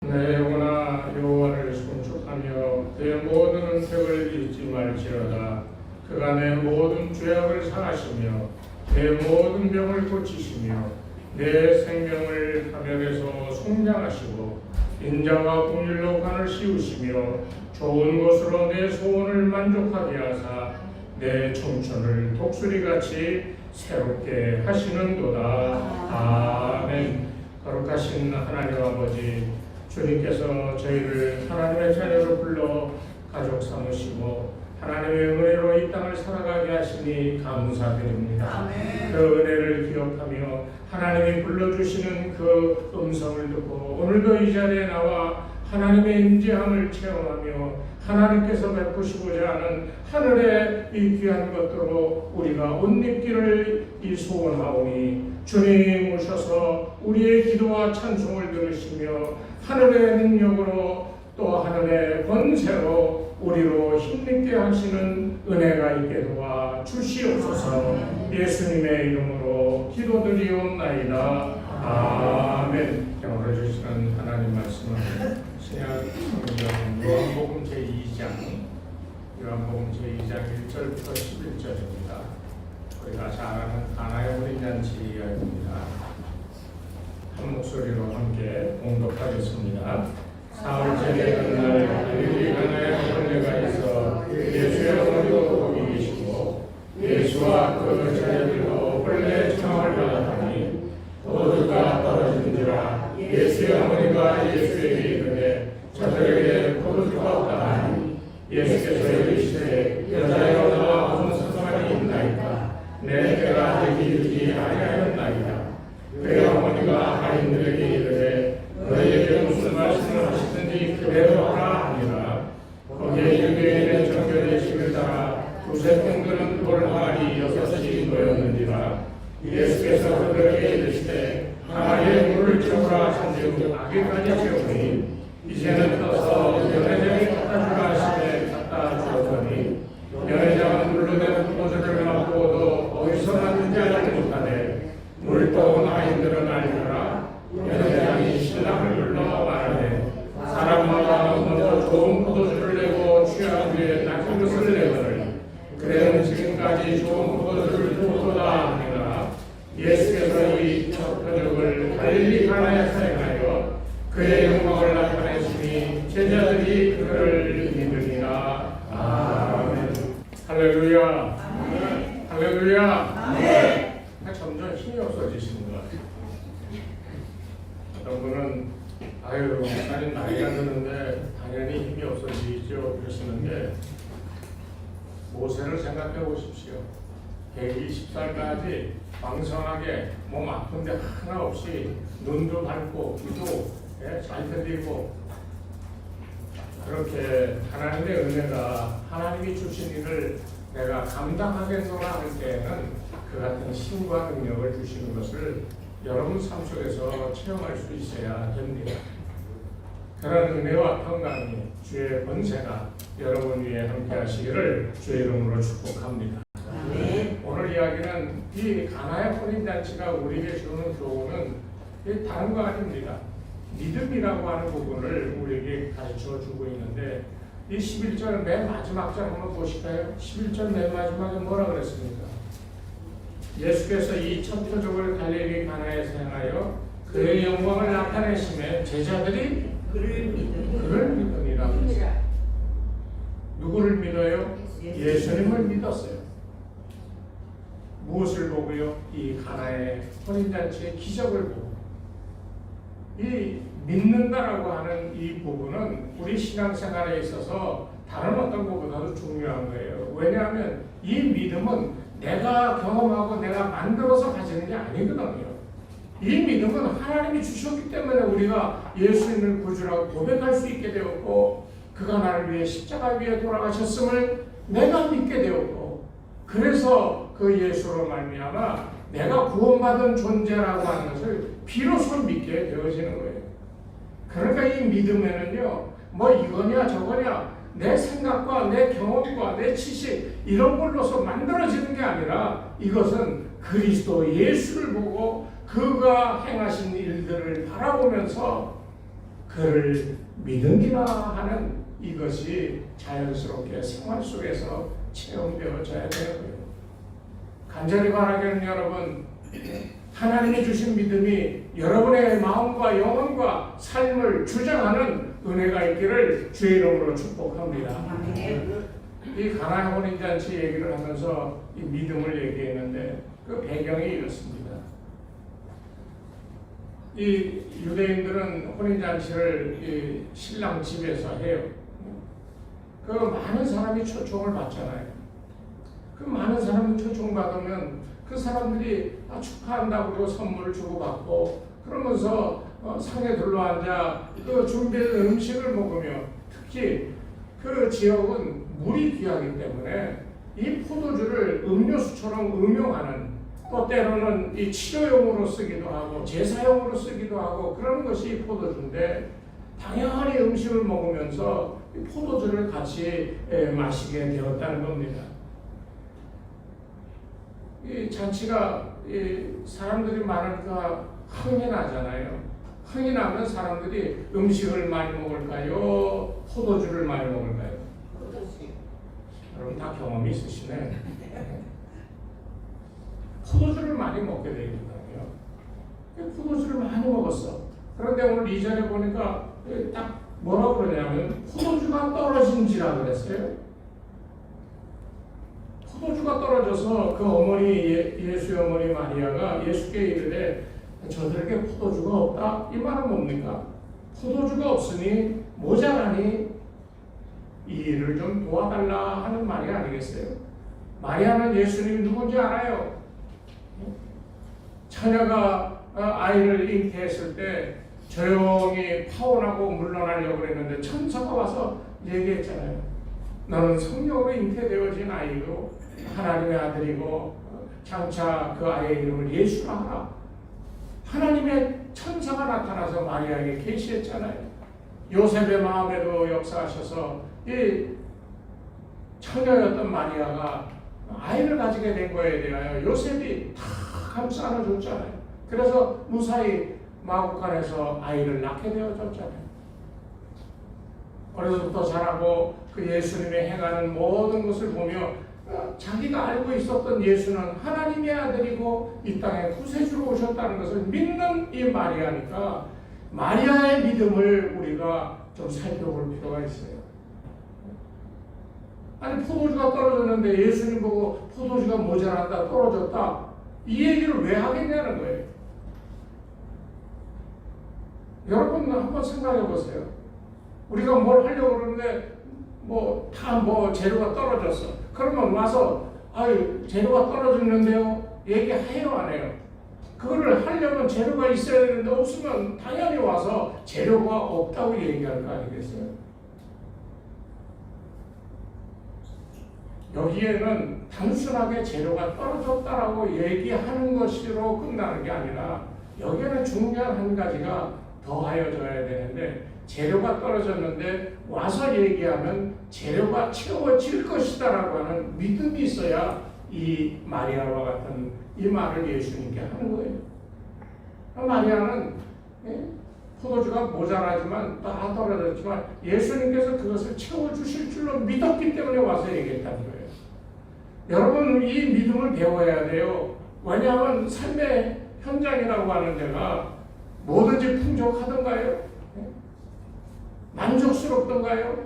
내 영혼아 여호와를 송축하며 그의 모든 은택을 잊지 말지어다. 그가 내 모든 죄악을 사하시며 내 모든 병을 고치시며 내 생명을 하늘에서 속량하시고 인자와 공율로 관을 씌우시며 좋은 것으로 내 소원을 만족하게 하사 내 청춘을 독수리같이 새롭게 하시는도다. 아멘. 거룩하신 하나님 아버지, 주님께서 저희를 하나님의 자녀로 불러 가족 삼으시고 하나님의 은혜로 이 땅을 살아가게 하시니 감사드립니다. 아멘. 그 은혜를 기억하며 하나님이 불러주시는 그 음성을 듣고 오늘도 이 자리에 나와 하나님의 임재함을 체험하며 하나님께서 베푸시고자 하는 하늘의 이 귀한 것들로 우리가 옷 입기를 이 소원하오니 주님 오셔서 우리의 기도와 찬송을 들으시며 하늘의 능력으로 또 하늘의 권세로 우리로 힘있게 하시는 은혜가 있게 도와 주시옵소서. 예수님의 이름으로 기도드리옵나이다. 아멘. 오늘 주시는 하나님 말씀은 신약 성경 요한복음 제2장 1절부터 11절입니다. 우리가 잘 아는 가나의 어린 잔치 이야기입니다. 한 목소리로 함께 봉독하겠습니다. 사흘째의 그날 갈릴리 가나의 혼례가 있어 예수의 어머니도 거기 계시고 예수와 그 제자들도 혼례 청함을 받았더니 모두가 떨어진지라. 예수의 어머니가 예수에게 이르되 저들에게 포도주가 없다 하니 예수께서 이르시되 여자여 나와 무슨 상관이 있나이까. 내 때가 아직 이르지 아니하였나이다. 그의 어머니가 하인들에게 이르되 너희에게 무슨 말씀을 하시든지 그대로 하라 하니라. 거기에 유대인의 정결의 식을 따라 두세 병들은 돌항아리 6이 모였는지라. 예수께서 그들에게 이르시되 항아리에 물을 채우라 한즉 아기까지 채우니 이제는 떠서 연회장이 갖다 주라 하시되 갖다 주었더니 연회장은 물로 된 포도주를 맛보고도 어디서 났는지 알지 못하되 물도 나인들은 알리라. 연회장이 신랑을 불러 말하되 사람마다 먼저 좋은 포도주를 내고 취한 뒤에 낮은 것을 내거늘 그대는 지금까지 좋은 포도주를 두었도다 하니라. 예수께서 이 첫 표적을 갈릴리 가나에 사행하여 그의 영광을 나타내시니 제자들이 그를 믿으니라. 아멘. 할렐루야. 아멘. 할렐루야. 아멘. 점점 힘이 없어지시는 것 같아요. 어떤 분은 아유 목사님 나이가 드는데 당연히 힘이 없어지죠 그러시는데 모세를 생각해 보십시오. 120살까지 왕성하게 몸 아픈데 하나 없이 눈도 밝고 귀도 잘 들리고 그렇게 하나님의 은혜가 하나님이 주신 일을 내가 감당하겠노라 할 때에는 그 같은 힘과 능력을 주시는 것을 여러분 삶 속에서 체험할 수 있어야 됩니다. 그런 은혜와 평강이 주의 권세가 여러분 위에 함께 하시기를 주의 이름으로 축복합니다. 아멘. 오늘 이야기는 이 가나의 혼인잔치가 우리에게 주는 교훈은 다른 거 아닙니다. 믿음이라고 하는 부분을 우리에게 가르쳐 주고 있는데 이 11절 맨 마지막 절 한번 보실까요? 11절 맨 마지막에 뭐라 그랬습니까? 예수께서 이 첫 표적을 갈릴리 가나에 행하여 그의 영광을 나타내심에 제자들이 그를 믿으니라. 누구를 믿어요? 예수님을 믿었어요. 무엇을 보고요? 이 가나의 혼인잔치의 기적을 보고. 이 믿는다라고 하는 이 부분은 우리 신앙생활에 있어서 다른 어떤 것보다도 중요한 거예요. 왜냐하면 이 믿음은 내가 경험하고 내가 만들어서 가지는 게 아니거든요. 이 믿음은 하나님이 주셨기 때문에 우리가 예수님을 구주라고 고백할 수 있게 되었고 그가 나를 위해 십자가 위에 돌아가셨음을 내가 믿게 되었고 그래서 그 예수로 말미암아 내가 구원받은 존재라고 하는 것을 비로소 믿게 되어지는 거예요. 그러니까 이 믿음에는요 뭐 이거냐 저거냐 내 생각과 내 경험과 내 지식 이런 걸로서 만들어지는 게 아니라 이것은 그리스도 예수를 보고 그가 행하신 일들을 바라보면서 그를 믿음이나 하는 이것이 자연스럽게 생활 속에서 체험되어져야 되고요. 간절히 바라기는 여러분, 하나님이 주신 믿음이 여러분의 마음과 영혼과 삶을 주장하는 은혜가 있기를 주의 이름으로 축복합니다. 이 가나의 혼인잔치 얘기를 하면서 이 믿음을 얘기했는데 그 배경이 이렇습니다. 이 유대인들은 혼인잔치를 이 신랑 집에서 해요. 그 많은 사람이 초청을 받잖아요. 그 많은 사람이 초청받으면 그 사람들이 축하한다고 선물을 주고받고 그러면서 상에 둘러앉아 그 준비된 음식을 먹으며, 특히 그 지역은 물이 귀하기 때문에 이 포도주를 음료수처럼 음용하는, 또 때로는 이 치료용으로 쓰기도 하고 제사용으로 쓰기도 하고 그런 것이 포도주인데, 당연히 음식을 먹으면서 이 포도주를 같이 마시게 되었다는 겁니다. 이 잔치가 사람들이 많으니까 흥이 나잖아요. 흥이 나면 사람들이 음식을 많이 먹을까요? 포도주를 많이 먹을까요? 여러분 다 경험이 있으시네. 포도주를 많이 먹게 되거든요. 포도주를 많이 먹었어. 그런데 오늘 이 자리에 보니까 딱 뭐라고 그러냐면 포도주가 떨어진지라 그랬어요. 포도주가 떨어져서 그 어머니, 예수의 어머니 마리아가 예수께 이르되 저들에게 포도주가 없다? 이 말은 뭡니까? 포도주가 없으니 모자라니 이 일을 좀 도와달라 하는 말이 아니겠어요? 마리아는 예수님 누군지 알아요. 처녀가 아이를 잉태했을 때 조용히 파혼하고 물러나려고 했는데 천사가 와서 얘기했잖아요. 너는 성령으로 잉태되어진 아이로 하나님의 아들이고 장차 그 아이의 이름을 예수라 하라. 하나님의 천사가 나타나서 마리아에게 계시했잖아요. 요셉의 마음에도 역사하셔서 이 처녀였던 마리아가 아이를 가지게 된 거에 대하여 요셉이 다 감싸 안아줬잖아요. 그래서 무사히 마국간에서 아이를 낳게 되어졌잖아요. 어려서부터 자라고 그 예수님의 행하는 모든 것을 보며 자기가 알고 있었던 예수는 하나님의 아들이고 이 땅에 구세주로 오셨다는 것을 믿는 이 마리아니까 마리아의 믿음을 우리가 좀 살펴볼 필요가 있어요. 아니 포도주가 떨어졌는데 예수님 보고 포도주가 모자란다, 떨어졌다, 이 얘기를 왜 하겠냐는 거예요. 여러분 한번 생각해 보세요. 우리가 뭘 하려고 그러는데 다 재료가 떨어졌어. 그러면 와서 아유 재료가 떨어졌는데요 얘기해요 안 해요? 그거를 하려면 재료가 있어야 되는데 없으면 당연히 와서 재료가 없다고 얘기할 거 아니겠어요? 여기에는 단순하게 재료가 떨어졌다라고 얘기하는 것으로 끝나는 게 아니라 여기에는 중요한 한 가지가 더하여져야 되는데, 재료가 떨어졌는데 와서 얘기하면 재료가 채워질 것이다라고 하는 믿음이 있어야 이 마리아와 같은 이 말을 예수님께 하는 거예요. 마리아는 포도주가 모자라지만 다 떨어졌지만 예수님께서 그것을 채워주실 줄로 믿었기 때문에 와서 얘기했다는 거예요. 여러분 이 믿음을 배워야 돼요. 왜냐하면 삶의 현장이라고 하는 데가 뭐든지 풍족하던가요? 만족스럽던가요?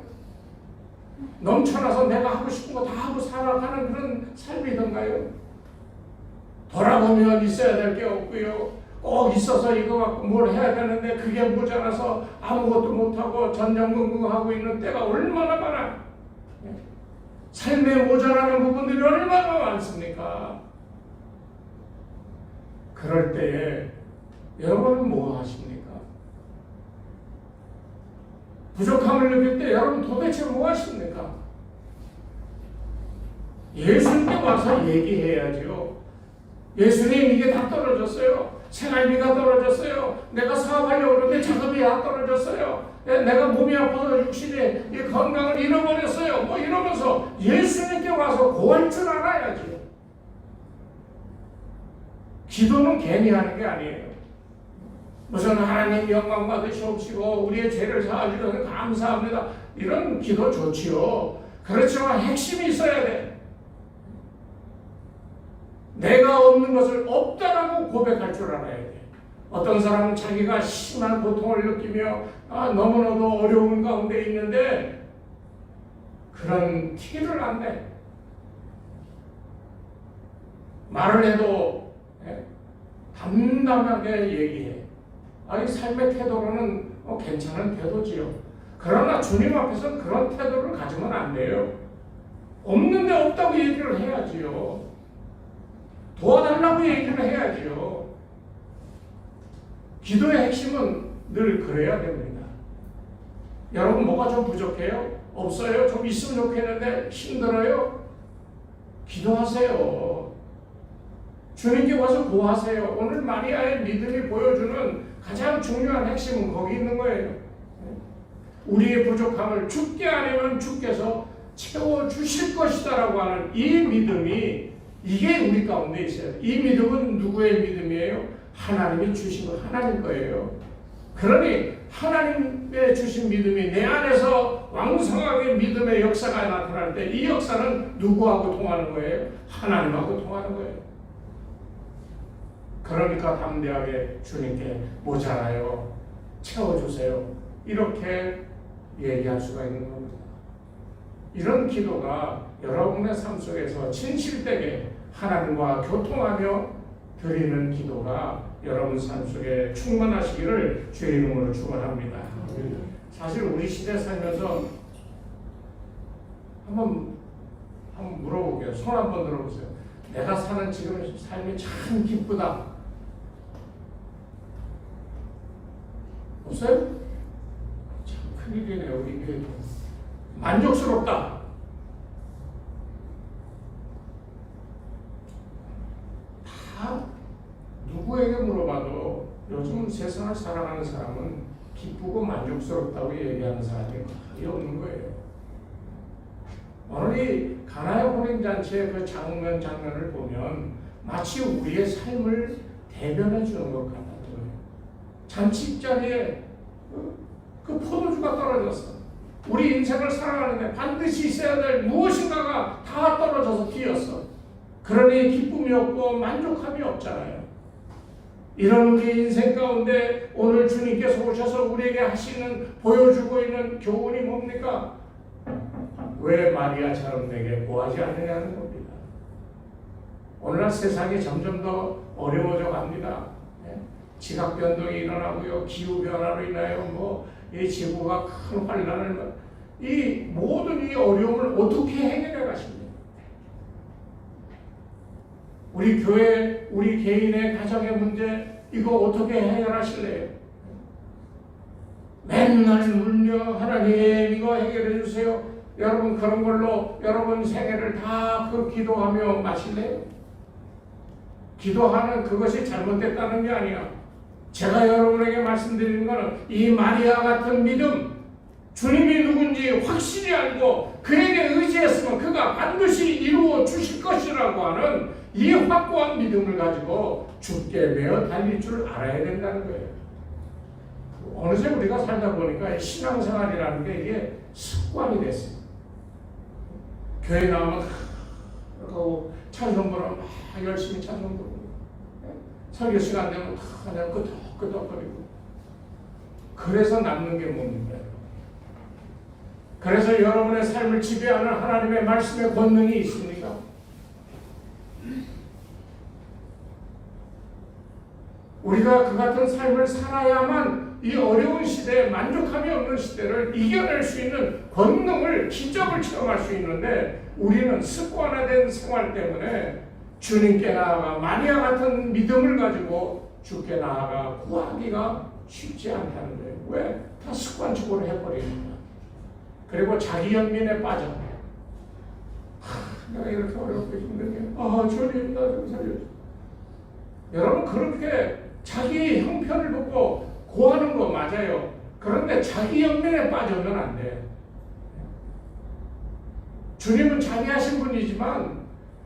넘쳐나서 내가 하고 싶은 거 다 하고 살아가는 그런 삶이던가요? 돌아보면 있어야 될 게 없고요. 꼭 있어서 이거 갖고 뭘 해야 되는데 그게 모자라서 아무것도 못하고 전전긍긍하고 있는 때가 얼마나 많아. 삶에 모자라는 부분들이 얼마나 많습니까? 그럴 때에 여러분은 뭐 하십니까? 부족함을 느낄 때 여러분 도대체 뭐 하십니까? 예수님께 와서 얘기해야죠. 예수님 이게 다 떨어졌어요. 생활비가 떨어졌어요. 내가 사업하려고 그러는데 작업이 다 떨어졌어요. 내가 몸이 아파서 육신의 이 건강을 잃어버렸어요. 이러면서 예수님께 와서 고할 줄 알아야죠. 기도는 괜히 하는 게 아니에요. 무슨 하나님 영광 받으시옵시고 우리의 죄를 사하시려서 감사합니다. 이런 기도 좋지요. 그렇지만 핵심이 있어야 돼. 내가 없는 것을 없다라고 고백할 줄 알아야 돼. 어떤 사람은 자기가 심한 고통을 느끼며 너무나도 어려운 가운데 있는데 그런 티를 안 내. 말을 해도 담담하게 얘기해. 이 삶의 태도로는 괜찮은 태도지요. 그러나 주님 앞에서는 그런 태도를 가지면 안 돼요. 없는데 없다고 얘기를 해야지요. 도와달라고 얘기를 해야지요. 기도의 핵심은 늘 그래야 됩니다. 여러분 뭐가 좀 부족해요? 없어요? 좀 있으면 좋겠는데 힘들어요? 기도하세요. 주님께 와서 구하세요. 오늘 마리아의 믿음이 보여주는 가장 중요한 핵심은 거기 있는 거예요. 우리의 부족함을 주께 아니면 주께서 채워주실 것이다라고 하는 이 믿음이 이게 우리 가운데 있어요. 이 믿음은 누구의 믿음이에요? 하나님이 주신 거 하나님 거예요. 그러니 하나님의 주신 믿음이 내 안에서 왕성하게 믿음의 역사가 나타날 때 이 역사는 누구하고 통하는 거예요? 하나님하고 통하는 거예요. 그러니까 담대하게 주님께 모자라요. 채워주세요. 이렇게 얘기할 수가 있는 겁니다. 이런 기도가 여러분의 삶 속에서 진실되게 하나님과 교통하며 드리는 기도가 여러분 삶 속에 충만하시기를 주의 이름으로 축원합니다. 사실 우리 시대 살면서 한번 물어볼게요. 손 한번 들어보세요. 내가 사는 지금 삶이 참 기쁘다. 없어요? 참 큰일이네요. 우리 교회도. 만족스럽다. 다 누구에게 물어봐도 요즘 세상을 살아가는 사람은 기쁘고 만족스럽다고 얘기하는 사람이 거의 없는 거예요. 오늘 이 가나의 혼인잔치의 그 장면을 보면 마치 우리의 삶을 대변해 주는 것 같아요. 잔치 자리에 그 포도주가 떨어졌어. 우리 인생을 살아가는데 반드시 있어야 될 무엇인가가 다 떨어져서 튀었어. 그러니 기쁨이 없고 만족함이 없잖아요. 이런 우리 인생 가운데 오늘 주님께서 오셔서 우리에게 하시는 보여주고 있는 교훈이 뭡니까? 왜 마리아처럼 내게 구하지 않느냐는 겁니다. 오늘날 세상이 점점 더 어려워져 갑니다. 지각 변동이 일어나고요, 기후 변화로 인하여 이 지구가 큰 환란을 이 모든 이 어려움을 어떻게 해결해 가십니까? 우리 교회, 우리 개인의 가정의 문제 이거 어떻게 해결하실래요? 맨날 울며 하나님 이거 해결해 주세요. 여러분 그런 걸로 여러분 생애를 다 그 기도하며 마실래요? 기도하는 그것이 잘못됐다는 게 아니야. 제가 여러분에게 말씀드리는 것은 이 마리아 같은 믿음, 주님이 누군지 확실히 알고 그에게 의지했으면 그가 반드시 이루어 주실 것이라고 하는 이 확고한 믿음을 가지고 주께 매어 달릴 줄 알아야 된다는 거예요. 어느새 우리가 살다 보니까 신앙생활이라는 게 이게 습관이 됐어요. 교회 나오면 찬송 부르면 막 열심히 찬송 부르고 설교 시간 되면 그냥 끄덕끄덕거리고 그래서 남는 게 뭡니까? 그래서 여러분의 삶을 지배하는 하나님의 말씀의 권능이 있습니까? 우리가 그 같은 삶을 살아야만 이 어려운 시대에 만족함이 없는 시대를 이겨낼 수 있는 권능을 기적을 체험할 수 있는데 우리는 습관화된 생활 때문에 주님께 나아가 마리아 같은 믿음을 가지고 주께 나아가 구하기가 쉽지 않다는 거예요. 왜? 다 습관적으로 해버리니까. 그리고 자기 연민에 빠져. 내가 이렇게 어렵고 힘들게 주님 나 좀 살려줘. 여러분 그렇게 자기 형편을 보고 고하는 거 맞아요. 그런데 자기 연민에 빠져면 안 돼. 주님은 자비하신 분이지만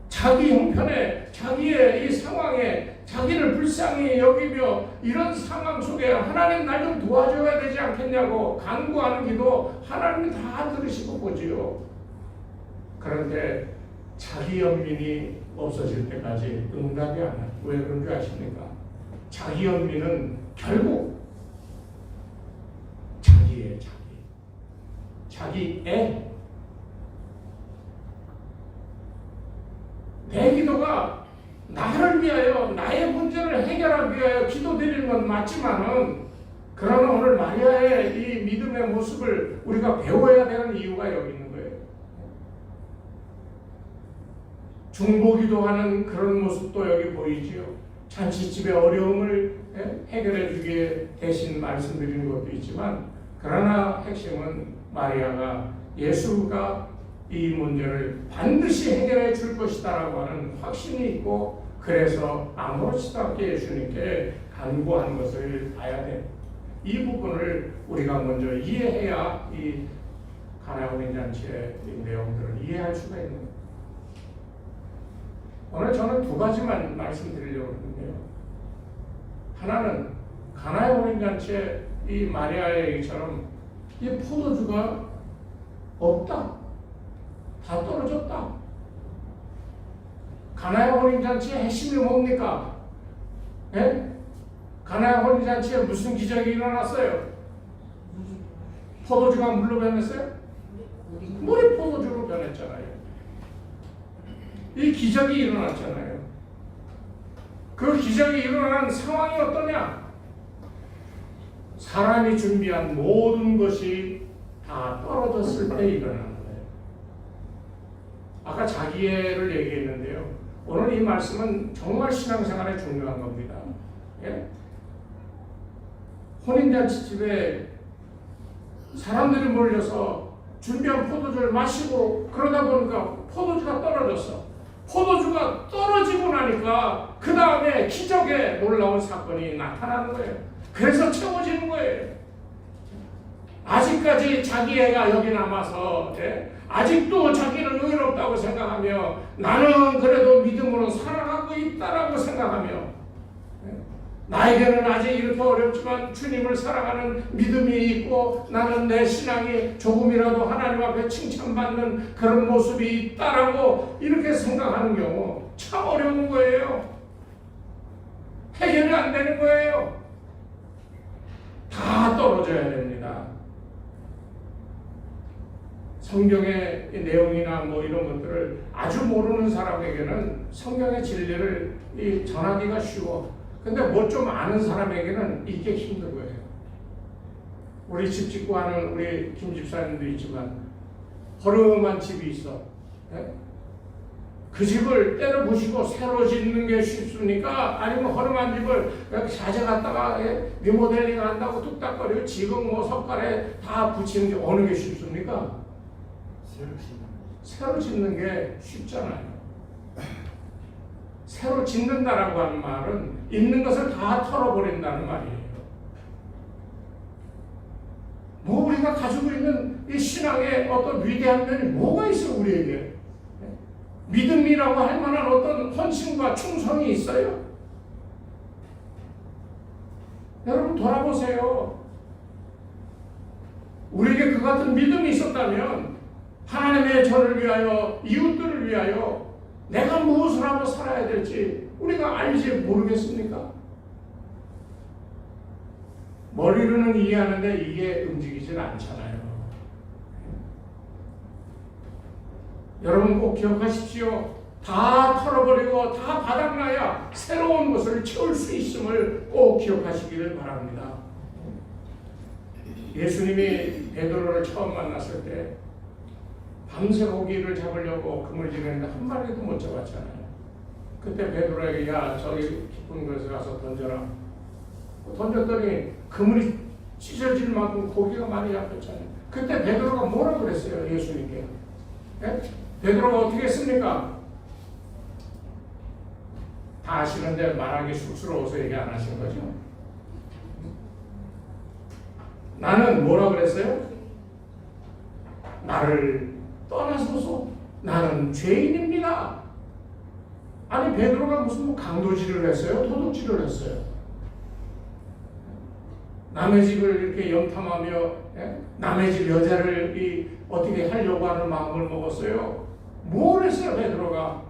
자기 형편에 자기의 이 상황에 자기를 불쌍히 여기며 이런 상황 속에 하나님 날 좀 도와줘야 되지 않겠냐고 간구하는 기도 하나님이 다 들으시고 보지요. 그런데 자기 연민이 없어질 때까지 응답이 안 해요. 왜 그런 줄 아십니까? 자기 연민은 결국 자기의 자기의 내 기도가 나를 위하여 나의 문제를 해결하기 위하여 기도드리는 건 맞지만은 그러나 오늘 마리아의 이 믿음의 모습을 우리가 배워야 되는 이유가 여기 있는 거예요. 중보기도하는 그런 모습도 여기 보이지요. 잔치집의 어려움을 해결해 주기에 대신 말씀드리는 것도 있지만 그러나 핵심은 마리아가 예수가 이 문제를 반드시 해결해 줄 것이다라고 하는 확신이 있고 그래서 아무렇지도 않게 예수님께 간구한 것을 봐야 돼. 이 부분을 우리가 먼저 이해해야 이 가나 혼인 잔치의 내용들을 이해할 수가 있는 거예요. 오늘 저는 두 가지만 말씀드리려고 하는데요. 하나는 가나의 혼인 잔치의 이 마리아의 얘기처럼 이 포도주가 없다. 다 떨어졌다. 가나의 혼인잔치의 핵심이 뭡니까? 예? 가나의 혼인잔치에 무슨 기적이 일어났어요? 포도주가 물로 변했어요? 물이 포도주로 변했잖아요. 이 기적이 일어났잖아요. 그 기적이 일어난 상황이 어떠냐? 사람이 준비한 모든 것이 다 떨어졌을 때 일어나는 거예요. 아까 자기애를 얘기했는데요. 오늘 이 말씀은 정말 신앙생활에 중요한 겁니다. 예? 혼인잔치집에 사람들이 몰려서 준비한 포도주를 마시고 그러다 보니까 포도주가 떨어졌어. 포도주가 떨어지고 나니까 그 다음에 기적의 놀라운 사건이 나타나는 거예요. 그래서 채워지는 거예요. 아직까지 자기애가 여기 남아서 아직도 자기는 의롭다고 생각하며 나는 그래도 믿음으로 살아가고 있다라고 생각하며 나에게는 아직 이렇게 어렵지만 주님을 사랑하는 믿음이 있고 나는 내 신앙이 조금이라도 하나님 앞에 칭찬받는 그런 모습이 있다라고 이렇게 생각하는 경우 참 어려운 거예요. 해결이 안 되는 거예요. 다 떨어져야 됩니다. 성경의 내용이나 뭐 이런 것들을 아주 모르는 사람에게는 성경의 진리를 전하기가 쉬워. 근데 뭐 좀 아는 사람에게는 이게 힘든 거예요. 우리 집 짓고 하는 우리 김 집사님도 있지만 허름한 집이 있어. 그 집을 때려 부시고 새로 짓는 게 쉽습니까? 아니면 허름한 집을 가져갔다가 리모델링 한다고 뚝딱거리고 지금 뭐 석가래 다 붙이는 게 어느 게 쉽습니까? 새로 짓는 게 쉽잖아요. 새로 짓는다라고 하는 말은 있는 것을 다 털어버린다는 말이에요. 뭐 우리가 가지고 있는 이 신앙의 어떤 위대한 면이 뭐가 있어 우리에게? 믿음이라고 할 만한 어떤 헌신과 충성이 있어요? 여러분 돌아보세요. 우리에게 그 같은 믿음이 있었다면 하나님의 저를 위하여 이웃들을 위하여 내가 무엇을 하고 살아야 될지 우리가 알지 모르겠습니까? 머리로는 이해하는데 이게 움직이질 않잖아요. 여러분 꼭 기억하십시오. 다 털어버리고 다 바닥나야 새로운 것을 채울 수 있음을 꼭 기억하시기를 바랍니다. 예수님이 베드로를 처음 만났을 때 밤새 고기를 잡으려고 그물질했는데 한 마리도 못 잡았잖아요. 그때 베드로에게 야 저기 깊은 곳에 가서 던져라. 던졌더니 그물이 찢어질 만큼 고기가 많이 잡혔잖아요. 그때 베드로가 뭐라고 그랬어요? 예수님께. 예? 베드로가 어떻게 했습니까? 다 아시는데 말하기 쑥스러워서 얘기 안 하신 거죠? 나는 뭐라고 그랬어요? 나를 떠나소서 나는 죄인입니다. 아니 베드로가 무슨 뭐 강도질을 했어요? 도둑질을 했어요? 남의 집을 이렇게 염탐하며 남의 집 여자를 어떻게 하려고 하는 마음을 먹었어요? 뭘 했어요 베드로가?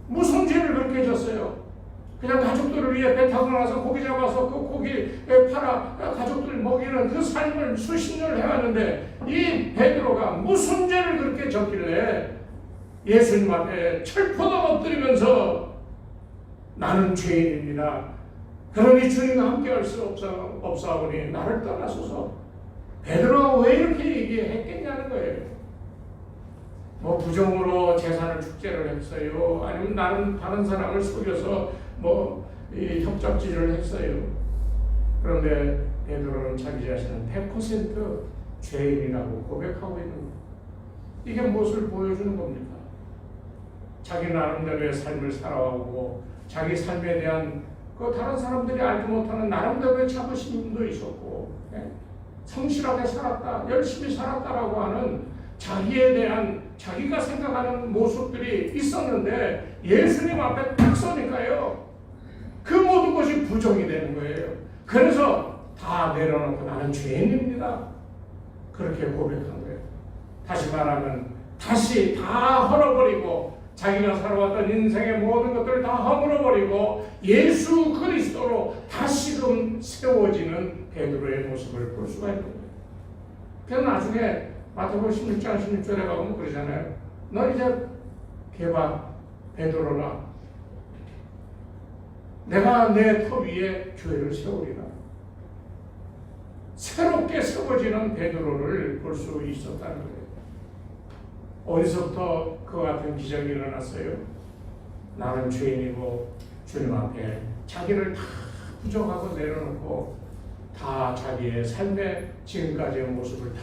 무슨 죄를 그렇게 졌어요? 그냥 가족들을 위해 배 타고 나서 고기 잡아서 그 고기 팔아 가족들 먹이는 그 삶을 수십 년을 해왔는데 이 베드로가 무슨 죄를 그렇게 졌길래 예수님 앞에 철포도 엎드리면서 나는 죄인입니다. 그러니 주님과 함께할 수 없사오니 나를 떠나소서. 베드로가 왜 이렇게 얘기했겠냐는 거예요. 뭐 부정으로 재산을 축제를 했어요. 아니면 다른 사람을 속여서 협잡질을 했어요. 그런데 베드로는 자기 자신은 100% 죄인이라고 고백하고 있는 거예요. 이게 무엇을 보여주는 겁니까? 자기 나름대로의 삶을 살아오고 자기 삶에 대한 다른 사람들이 알지 못하는 나름대로의 자부심도 있었고 성실하게 살았다, 열심히 살았다라고 하는 자기에 대한 자기가 생각하는 모습들이 있었는데 예수님 앞에 딱 서니까요 그 모든 것이 부정이 되는 거예요. 그래서 다 내려놓고 나는 죄인입니다 그렇게 고백한 거예요. 다시 말하면 다시 다 헐어버리고 자기가 살아왔던 인생의 모든 것들을 다 허물어버리고 예수 그리스도로 다시금 세워지는 베드로의 모습을 볼 수가 있는 거예요. 그래서 나중에 마태복음 16장 16절에 가보면 그러잖아요. 너 이제 개바 베드로라. 내가 내 터 위에 교회를 세우리라. 새롭게 세워지는 베드로를 볼 수 있었다는 거예요. 어디서부터 그 같은 기적이 일어났어요? 나는 죄인이고 주님 앞에 자기를 다 부정하고 내려놓고 다 자기의 삶의 지금까지의 모습을 다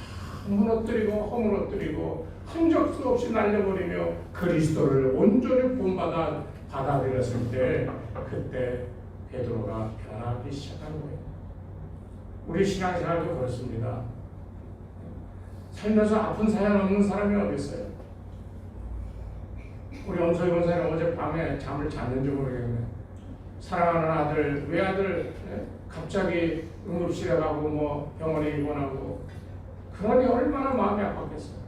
무너뜨리고 허물어뜨리고 흔적도 없이 날려버리며 그리스도를 온전히 본받아 받아들였을 때 그때 베드로가 변하기 시작한 거예요. 우리 신앙생활도 그렇습니다. 살면서 아픈 사연 없는 사람이 어디 있어요? 우리 엄소희 권사님 어젯밤에 잠을 잤는지 모르겠네. 사랑하는 아들, 외아들 갑자기 응급실에 가고 병원에 입원하고 그러니 얼마나 마음이 아팠겠어요.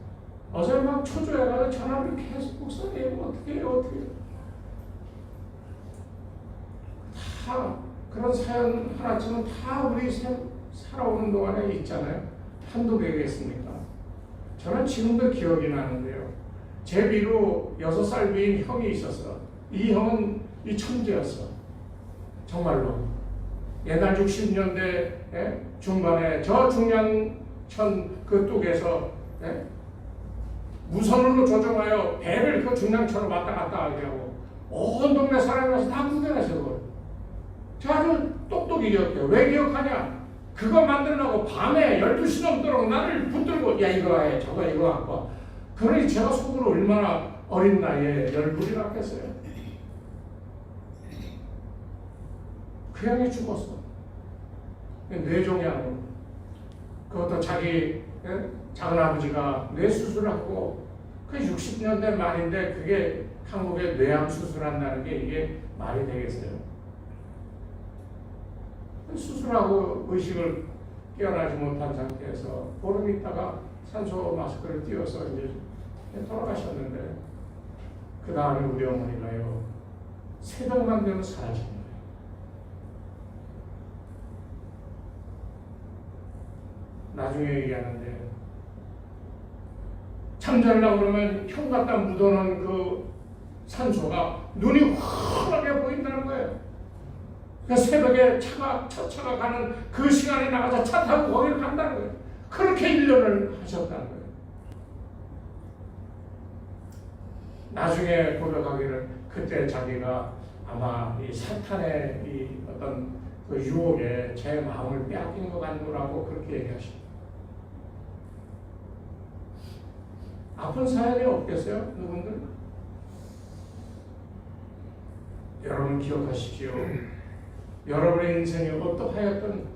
어제 막 초조해가지고 전화를 계속 목사님 어떻게 해요? 다 그런 사연 하나쯤은 다 우리 살아오는 동안에 있잖아요. 한두 개겠습니까? 저는 지금도 기억이 나는데요. 제 위로 6살 위인 형이 있었어. 이 형은 천재였어. 정말로. 옛날 60년대 중반에 저 중량천 그 뚝에서 무선으로 조종하여 배를 그 중량천으로 왔다 갔다 하게 하고 온 동네 사람이 와서 다 구경했어요. 그걸. 저 아주 똑똑히 기억해요. 왜 기억하냐? 그거 만들려고 밤에 12시 넘도록 나를 붙들고 야 이거 해 저거 이거 갖고 그러니 제가 속으로 얼마나 어린 나이에 열불이 났겠어요. 그 형이 죽었어. 뇌종양으로. 그것도 자기 작은 아버지가 뇌 수술하고 그 60년대 말인데 그게 한국에 뇌암 수술한다는 게 이게 말이 되겠어요? 수술하고 의식을 깨어나지 못한 상태에서 보름 있다가 산소 마스크를 띄워서 이제 돌아가셨는데 그 다음에 우리 어머니가요 새벽만 되면 사라진 거예요. 나중에 얘기하는데 잠자려고 그러면 형 갖다 묻어놓은 그 산소가 눈이 환하게 보인다는 거예요. 그 새벽에 첫 차가 가는 그 시간에 나가서 차 타고 거기를 간다는 거예요. 그렇게 1년을 하셨다는 거예요. 나중에 고백하기를 그때 자기가 아마 이 사탄의 이 어떤 그 유혹에 제 마음을 빼앗긴 것 같노라고 그렇게 얘기하십니다. 아픈 사연이 없겠어요? 누군들? 여러분 기억하십시오. 여러분의 인생이 어떠하였든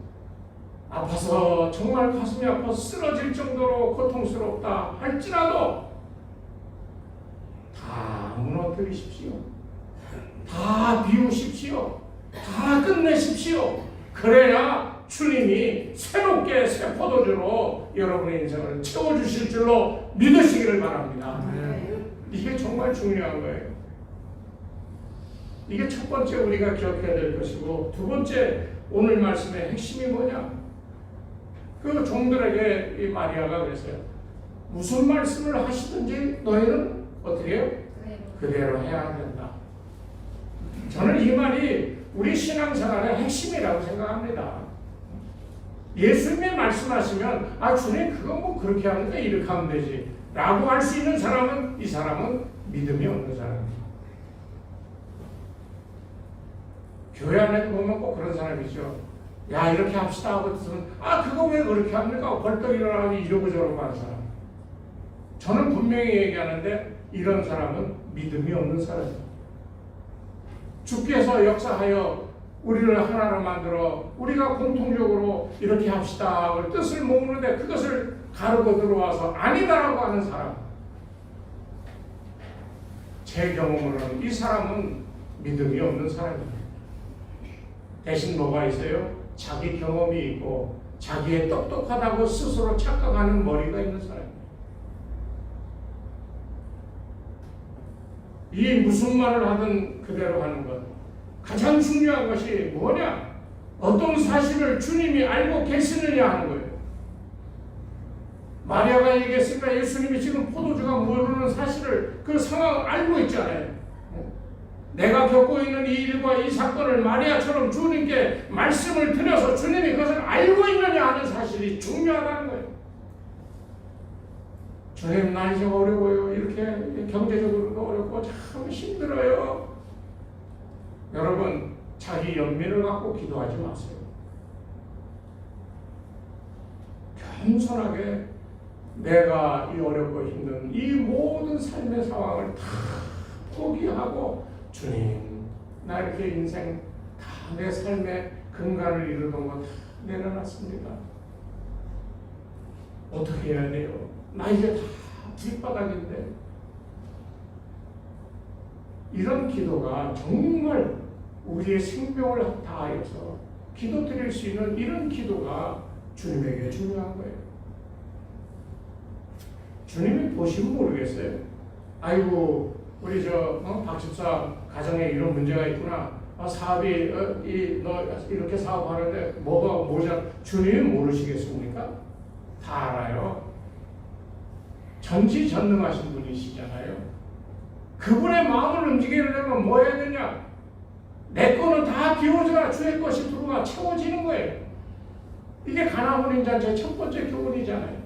아파서 정말 가슴이 아파서 쓰러질 정도로 고통스럽다 할지라도 다 무너뜨리십시오. 다 비우십시오. 다 끝내십시오. 그래야 주님이 새롭게 새 포도주로 여러분의 인생을 채워주실 줄로 믿으시기를 바랍니다. 이게 정말 중요한 거예요. 이게 첫 번째 우리가 기억해야 될 것이고, 두 번째 오늘 말씀의 핵심이 뭐냐? 그 종들에게 이 마리아가 그랬어요. 무슨 말씀을 하시든지 너희는 어떻게 해요? 그대로 해야 된다. 저는 이 말이 우리 신앙생활의 핵심이라고 생각합니다. 예수님이 말씀하시면 주님 그건 뭐 그렇게 하는데 이렇게 하면 되지 라고 할 수 있는 사람은, 이 사람은 믿음이 없는 사람입니다. 교회 안에 보면 꼭 그런 사람이 있죠. 야 이렇게 합시다 하고 듣으면 그거 왜 그렇게 합니까? 벌떡 일어나고 이러고 저러고 하는 사람. 저는 분명히 얘기하는데 이런 사람은 믿음이 없는 사람입니다. 주께서 역사하여 우리를 하나로 만들어 우리가 공통적으로 이렇게 합시다 하고 뜻을 모으는데 그것을 가르고 들어와서 아니다라고 하는 사람. 제 경험으로는 이 사람은 믿음이 없는 사람입니다. 대신 뭐가 있어요? 자기 경험이 있고 자기의 똑똑하다고 스스로 착각하는 머리가 있는 사람입니다. 이 무슨 말을 하든 그대로 하는 것. 가장 중요한 것이 뭐냐? 어떤 사실을 주님이 알고 계시느냐 하는 거예요. 마리아가 얘기했으니까 예수님이 지금 포도주가 모르는 사실을, 그 상황을 알고 있잖아요. 내가 겪고 있는 이 일과 이 사건을 마리아처럼 주님께 말씀을 드려서 주님이 그것을 알고 있느냐 하는 사실이 중요하다는 거예요. 주님 나 이제 어려워요. 이렇게 경제적으로도 어렵고 참 힘들어요. 여러분 자기 연민을 갖고 기도하지 마세요. 겸손하게 내가 이 어렵고 힘든 이 모든 삶의 상황을 다 포기하고 주님 나 이렇게 인생 다 내 삶의 근간을 이루던 거 다 내려놨습니다. 어떻게 해야 돼요? 나 이제 다 뒷바닥인데. 이런 기도가 정말 우리의 생명을 다하여서 기도 드릴 수 있는 이런 기도가 주님에게 중요한 거예요. 주님이 보시면 모르겠어요. 아이고 우리 박 집사 가정에 이런 문제가 있구나. 사업이 너 이렇게 사업하는데 뭐가 모자. 주님이 모르시겠습니까? 다 알아요. 전지전능하신 분이시잖아요. 그분의 마음을 움직이려면 뭐 해야 되냐? 내 거는 다 비워져야 주의 것이 들어와 채워지는 거예요. 이게 가나혼인 잔치의 첫 번째 교훈이잖아요.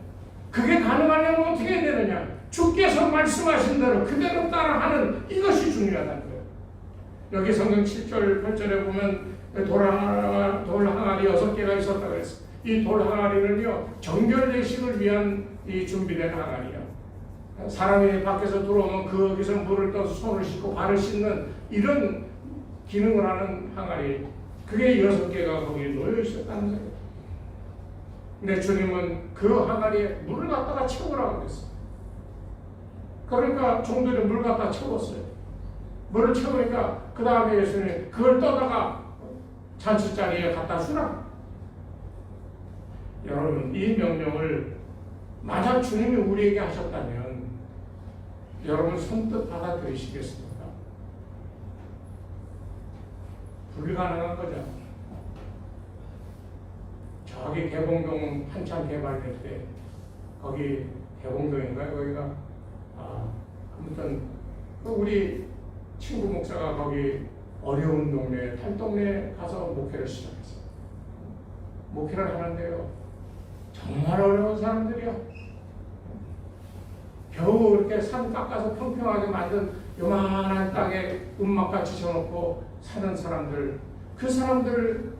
그게 가능하려면 어떻게 해야 되느냐? 주께서 말씀하신 대로 그대로 따라하는 이것이 중요하다는 거예요. 여기 성경 7절 8절에 보면 돌 항아리 6개가 있었다고 그랬어요. 이 돌 항아리는요 정결 예식을 위한 이 준비된 항아리예요. 사람이 밖에서 들어오면 거기서 물을 떠서 손을 씻고 발을 씻는 이런 기능을 하는 항아리. 그게 6개가 거기에 놓여 있었다는 거예요. 근데 주님은 그 항아리에 물을 갖다가 채우라고 그랬어요. 그러니까 종들이 물 갖다 채웠어요. 물을 채우니까 그 다음에 예수님이 그걸 떠다가 잔치자리에 갖다 주라. 여러분 이 명령을 만약 주님이 우리에게 하셨다면 여러분 선뜻 받아들이시겠습니까? 불가능한 거죠. 저기 개봉동 한참 개발될 때 거기 개봉동인가요? 거기가 아무튼 우리 친구 목사가 거기 어려운 동네 탈동네에 가서 목회를 시작했어요. 목회를 하는데요 정말 어려운 사람들이요. 겨우 이렇게 산 깎아서 평평하게 만든 요만한 땅에 음막같이 쳐놓고 사는 사람들, 그 사람들을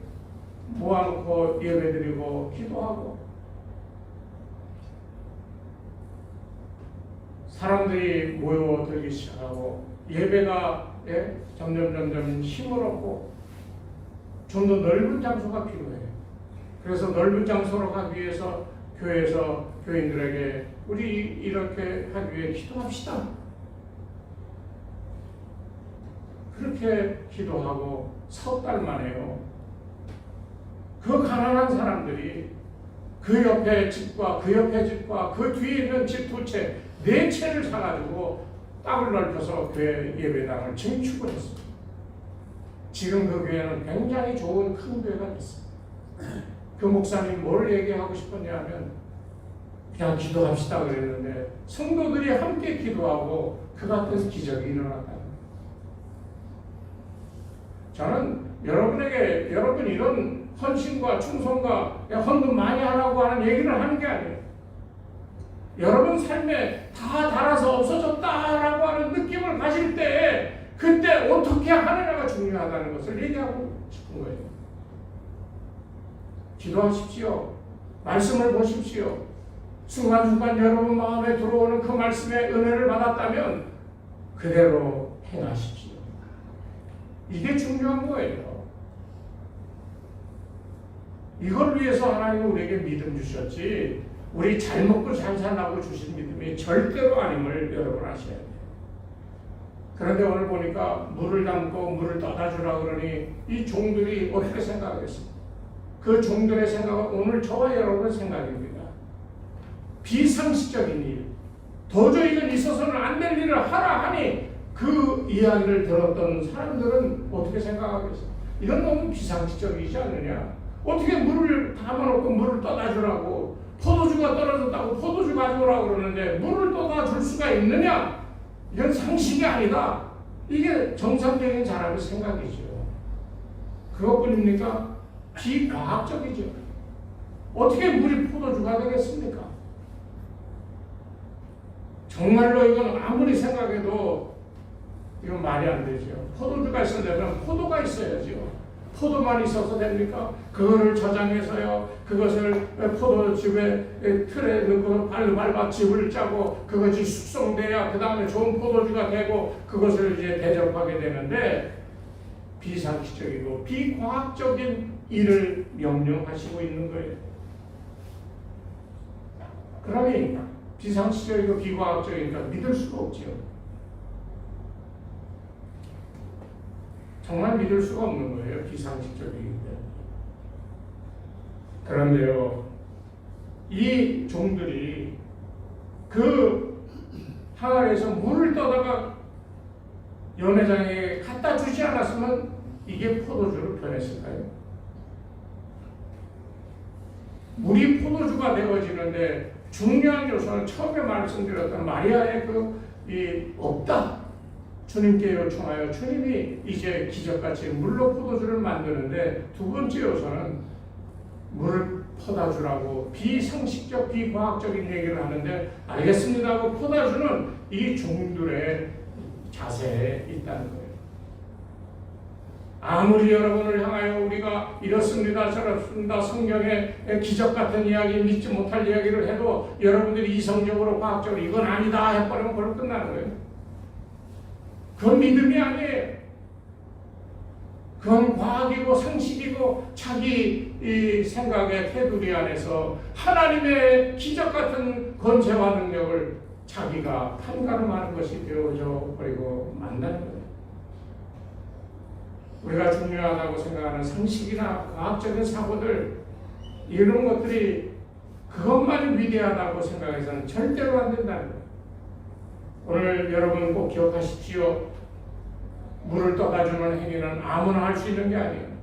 모아놓고 예배드리고 기도하고 사람들이 모여들기 시작하고 예배가 점점 힘을 얻고 좀 더 넓은 장소가 필요해요. 그래서 넓은 장소로 가기 위해서 교회에서 교인들에게 우리 이렇게 하기 위해 기도합시다. 그렇게 기도하고 석 달 만에요. 그 가난한 사람들이 그 옆에 집과 그 옆에 집과 그 뒤에 있는 집 두 채, 네 채를 사가지고 땅을 넓혀서 교회 예배당을 증축을 했습니다. 지금 그 교회는 굉장히 좋은 큰 교회가 됐습니다. 그 목사님 뭘 얘기하고 싶었냐면 그냥 기도합시다 그랬는데 성도들이 함께 기도하고 그 같은 기적이 일어났다. 저는 여러분에게 여러분 이런 헌신과 충성과 헌금 많이 하라고 하는 얘기를 하는 게 아니에요. 여러분 삶에 다 달아서 없어졌다라고 하는 느낌을 가질 때 그때 어떻게 하느냐가 중요하다는 것을 얘기하고 싶은 거예요. 기도하십시오. 말씀을 보십시오. 순간순간 여러분 마음에 들어오는 그 말씀의 은혜를 받았다면 그대로 행하십시오. 이게 중요한 거예요. 이걸 위해서 하나님은 우리에게 믿음 주셨지 우리 잘 먹고 잘 살라고 주신 믿음이 절대로 아님을 여러분 아셔야 돼요. 그런데 오늘 보니까 물을 담고 물을 떠다 주라 그러니 이 종들이 어떻게 생각하겠습니까? 그 종들의 생각은 오늘 저와 여러분의 생각입니다. 비상식적인 일, 도저히 이건 있어서는 안 될 일을 하라 하니 그 이야기를 들었던 사람들은 어떻게 생각하겠어요? 이건 너무 비상식적이지 않느냐? 어떻게 물을 담아놓고 물을 떠다 주라고 포도주가 떨어졌다고 포도주 가져오라고 그러는데 물을 떠다 줄 수가 있느냐? 이건 상식이 아니다. 이게 정상적인 사람의 생각이죠. 그것뿐입니까? 비과학적이죠. 어떻게 물이 포도주가 되겠습니까? 정말로 이건 아무리 생각해도 이건 말이 안 되죠. 포도주가 있으려면 포도가 있어야죠. 포도만 있어서 됩니까? 그거를 저장해서요. 그것을 포도즙에 틀에 넣고 발로 밟아 즙을 짜고 그것이 숙성돼야 그 다음에 좋은 포도주가 되고 그것을 이제 대접하게 되는데 비상식적이고 비과학적인 일을 명령하시고 있는 거예요. 그러니 비상식적이고 비과학적이니까 믿을 수가 없죠. 정말 믿을 수가 없는 거예요. 비상식적이기 때문에. 그런데요, 이 종들이 그 항아리에서 물을 떠다가 연회장에게 갖다 주지 않았으면 이게 포도주로 변했을까요? 물이 포도주가 되어지는데 중요한 요소는 처음에 말씀드렸던 마리아의 없다. 주님께 요청하여 주님이 이제 기적같이 물로 포도주를 만드는데 두 번째 요소는 물을 퍼다 주라고 비상식적 비과학적인 얘기를 하는데 알겠습니다 하고 퍼다 주는 이 종들의 자세에 있다는 거예요. 아무리 여러분을 향하여 우리가 이렇습니다 저렇습니다 성경의 기적같은 이야기 믿지 못할 이야기를 해도 여러분들이 이성적으로 과학적으로 이건 아니다 해버리면 그걸 끝나는 거예요. 그건 믿음이 아니에요. 그건 과학이고 상식이고 자기 이 생각의 테두리 안에서 하나님의 기적같은 권세와 능력을 자기가 판가름하는 것이 되어져 버리고 만나는 거예요. 우리가 중요하다고 생각하는 상식이나 과학적인 사고들 이런 것들이 그것만이 위대하다고 생각해서는 절대로 안 된다는 거예요. 오늘 여러분 꼭 기억하십시오. 물을 떠다주는 행위는 아무나 할 수 있는 게 아니에요.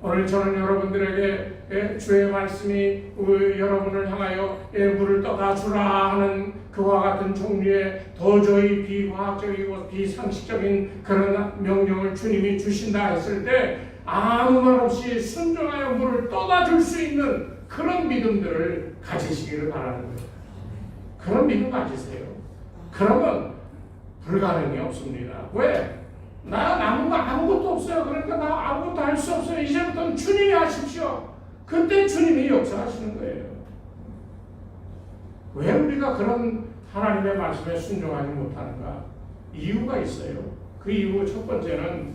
오늘 저는 여러분들에게 주의 말씀이 여러분을 향하여 물을 떠다주라 하는 그와 같은 종류의 도저히 비과학적이고 비상식적인 그런 명령을 주님이 주신다 했을 때 아무 말 없이 순종하여 물을 떠다줄 수 있는 그런 믿음들을 가지시기를 바라는 거예요. 그런 믿음 가지세요. 그러면 불가능이 없습니다. 왜? 나 남은 거 아무것도 없어요. 그러니까 나 아무것도 할 수 없어요. 이제부터는 주님이 하십시오. 그때 주님이 역사하시는 거예요. 왜 우리가 그런 하나님의 말씀에 순종하지 못하는가? 이유가 있어요. 그 이유 첫 번째는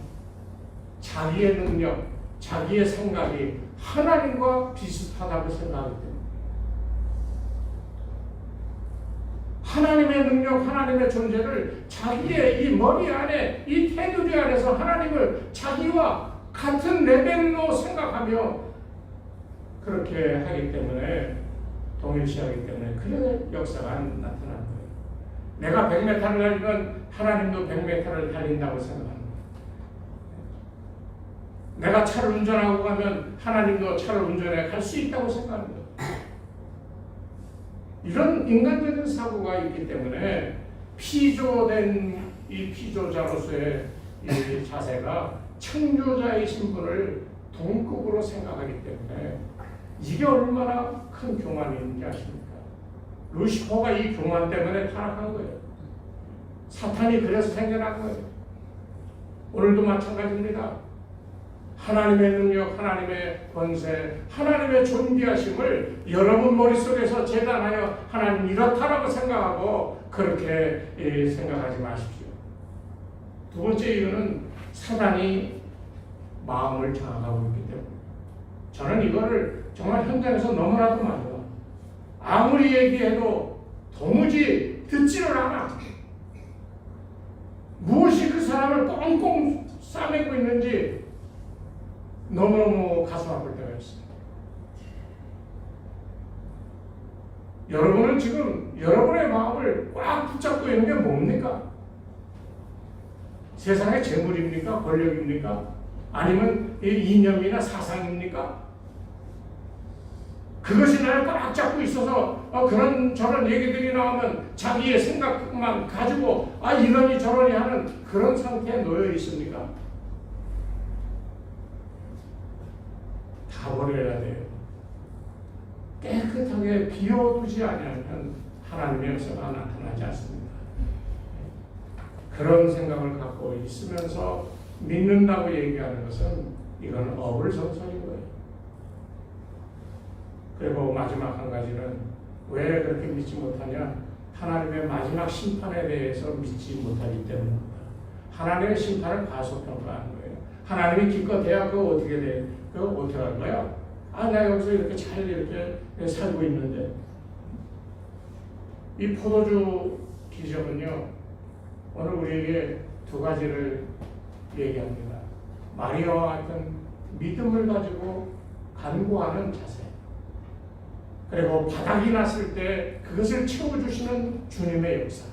자기의 능력, 자기의 생각이 하나님과 비슷하다고 생각하기 때문에 하나님의 능력, 하나님의 존재를 자기의 이 머리 안에, 이 테두리 안에서 하나님을 자기와 같은 레벨로 생각하며 그렇게 하기 때문에, 동일시하기 때문에 그의 역사가 나타나는 거예요. 내가 100m를 달리면 하나님도 100m를 달린다고 생각합니다. 내가 차를 운전하고 가면 하나님도 차를 운전해 갈 수 있다고 생각합니다. 이런 인간적인 사고가 있기 때문에 피조된 이 피조자로서의 이 자세가 창조자의 신분을 동급으로 생각하기 때문에 이게 얼마나 큰 교만인지 아십니까? 루시퍼가 이 교만 때문에 타락한 거예요. 사탄이 그래서 생겨난 거예요. 오늘도 마찬가지입니다. 하나님의 능력, 하나님의 권세, 하나님의 존귀하심을 여러분 머릿속에서 재단하여 하나님 이렇다라고 생각하고 그렇게 생각하지 마십시오. 두 번째 이유는 사단이 마음을 장악하고 있기 때문에. 저는 이거를 정말 현장에서 너무나도 많이 봐요. 아무리 얘기해도 도무지 듣지를 않아. 무엇이 그 사람을 꽁꽁 싸매고 있는지 너무너무 가슴 아플 때가 있습니다. 여러분은 지금 여러분의 마음을 꽉 붙잡고 있는 게 뭡니까? 세상의 재물입니까? 권력입니까? 아니면 이념이나 사상입니까? 그것이 나를 꽉 잡고 있어서 그런 저런 얘기들이 나오면 자기의 생각만 가지고 이러니 저러니 하는 그런 상태에 놓여 있습니까? 다 버려야 돼요. 깨끗하게 비워두지 않으면 하나님의 역사가 나타나지 않습니다. 그런 생각을 갖고 있으면서 믿는다고 얘기하는 것은 이건 어불성설인 거예요. 그리고 마지막 한 가지는 왜 그렇게 믿지 못하냐? 하나님의 마지막 심판에 대해서 믿지 못하기 때문입니다. 하나님의 심판을 과소평가하는 거예요. 하나님이 기껏해야 그거 어떻게 돼? 그거 어떻게 할 거야? 나 여기서 이렇게 잘 이렇게 살고 있는데. 이 포도주 기적은요, 오늘 우리에게 두 가지를 얘기합니다. 마리아와 같은 믿음을 가지고 간구하는 자세, 그리고 바닥이 났을 때 그것을 채워주시는 주님의 역사.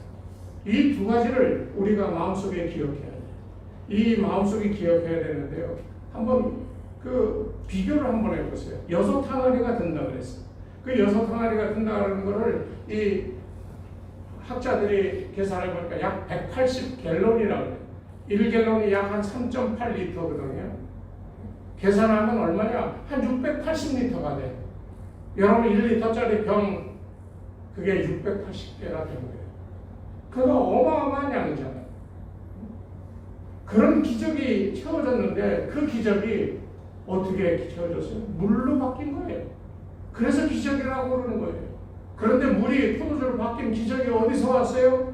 이 두 가지를 우리가 마음속에 기억해야 돼요. 이 마음속에 기억해야 되는데요. 한번 비교를 한번 해보세요. 6항아리가 든다 그랬어요. 그 6항아리가 든다는 거를 이 학자들이 계산해 보니까 약 180갤론이라고 해요. 1갤론이 약 한 3.8리터거든요. 계산하면 얼마냐? 한 680리터가 돼. 여러분 1리터짜리 병 그게 680개가 된 거예요. 그거 어마어마한 양이잖아요. 그런 기적이 채워졌는데 그 기적이 어떻게 채워졌어요? 물로 바뀐 거예요. 그래서 기적이라고 그러는 거예요. 그런데 물이 포도주로 바뀐 기적이 어디서 왔어요?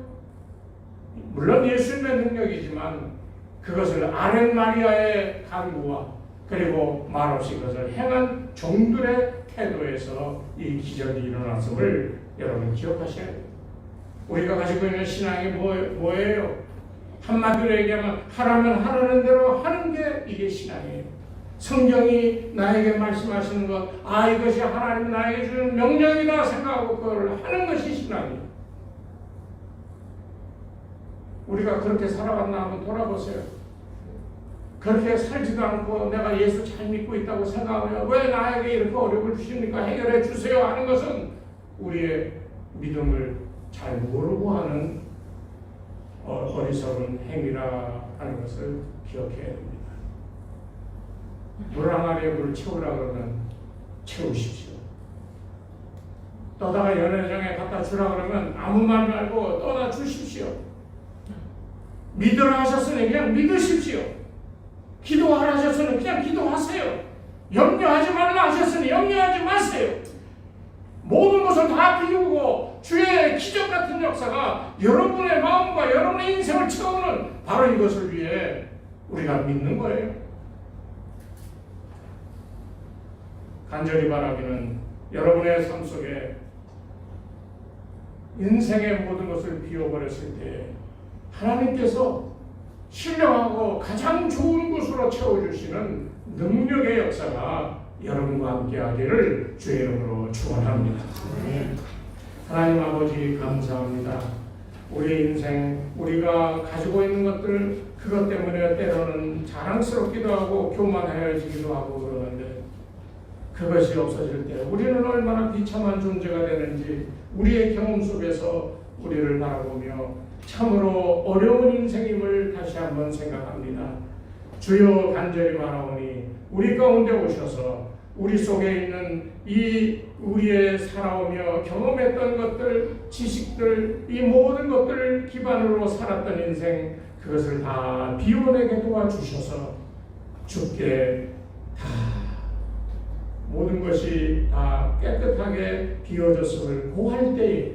물론 예수님의 능력이지만 그것을 아렌 마리아의 간구와 그리고 말없이 그것을 행한 종들의 태도에서 이 기적이 일어났음을 여러분 기억하셔야 돼요. 우리가 가지고 있는 신앙이 뭐예요? 한마디로 얘기하면 하라면 하라는 대로 하는 게 이게 신앙이에요. 성경이 나에게 말씀하시는 것, 이것이 하나님 나에게 주는 명령이다 생각하고 그걸 하는 것이 신앙이에요. 우리가 그렇게 살아갔나 한번 돌아보세요. 그렇게 살지도 않고 내가 예수 잘 믿고 있다고 생각하면 왜 나에게 이렇게 어려움을 주십니까? 해결해 주세요 하는 것은 우리의 믿음을 잘 모르고 하는 어리석은 행위라 하는 것을 기억해야 됩니다. 물 항아리에 물을 채우라 그러면 채우십시오. 떠다가 연회장에 갖다 주라 그러면 아무 말 말고 떠다 주십시오. 믿으라 하셨으니 그냥 믿으십시오. 기도하라 하셨으니 그냥 기도하세요. 염려하지 말라 하셨으니 염려하지 마세요. 모든 것을 다 비우고 주의 기적 같은 역사가 여러분의 마음과 여러분의 인생을 채우는 바로 이것을 위해 우리가 믿는 거예요. 간절히 바라기는 여러분의 삶 속에 인생의 모든 것을 비워버렸을 때 하나님께서 신령하고 가장 좋은 곳으로 채워주시는 능력의 역사가 여러분과 함께하기를 주의 이름으로 축원합니다. 하나님 아버지 감사합니다. 우리 인생 우리가 가지고 있는 것들 그것 때문에 때로는 자랑스럽기도 하고 교만해지기도 하고 그러는데 그것이 없어질 때 우리는 얼마나 비참한 존재가 되는지 우리의 경험 속에서 우리를 바라보며 참으로 어려운 인생임을 다시 한번 생각합니다. 주여 간절히 바라오니 우리 가운데 오셔서 우리 속에 있는 이 우리의 살아오며 경험했던 것들, 지식들, 이 모든 것들을 기반으로 살았던 인생 그것을 다 비워내게 도와주셔서 주께 다 모든 것이 다 깨끗하게 비워졌음을 고할 때에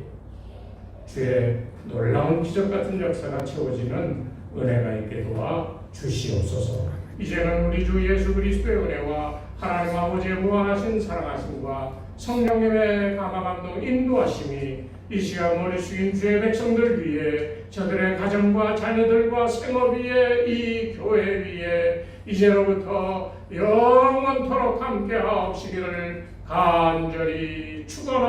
주의 놀라운 기적 같은 역사가 채워지는 은혜가 있게 도와 주시옵소서. 이제는 우리 주 예수 그리스도의 은혜와 하나님 아버지의 무한하신 사랑하심과 성령님의 감화감동 인도하심이 이 시간 머리 숙인 주의 백성들 위해 저들의 가정과 자녀들과 생업 위에 이 교회 위에 이제로부터 영원토록 함께하옵시기를 간절히 축원합니다.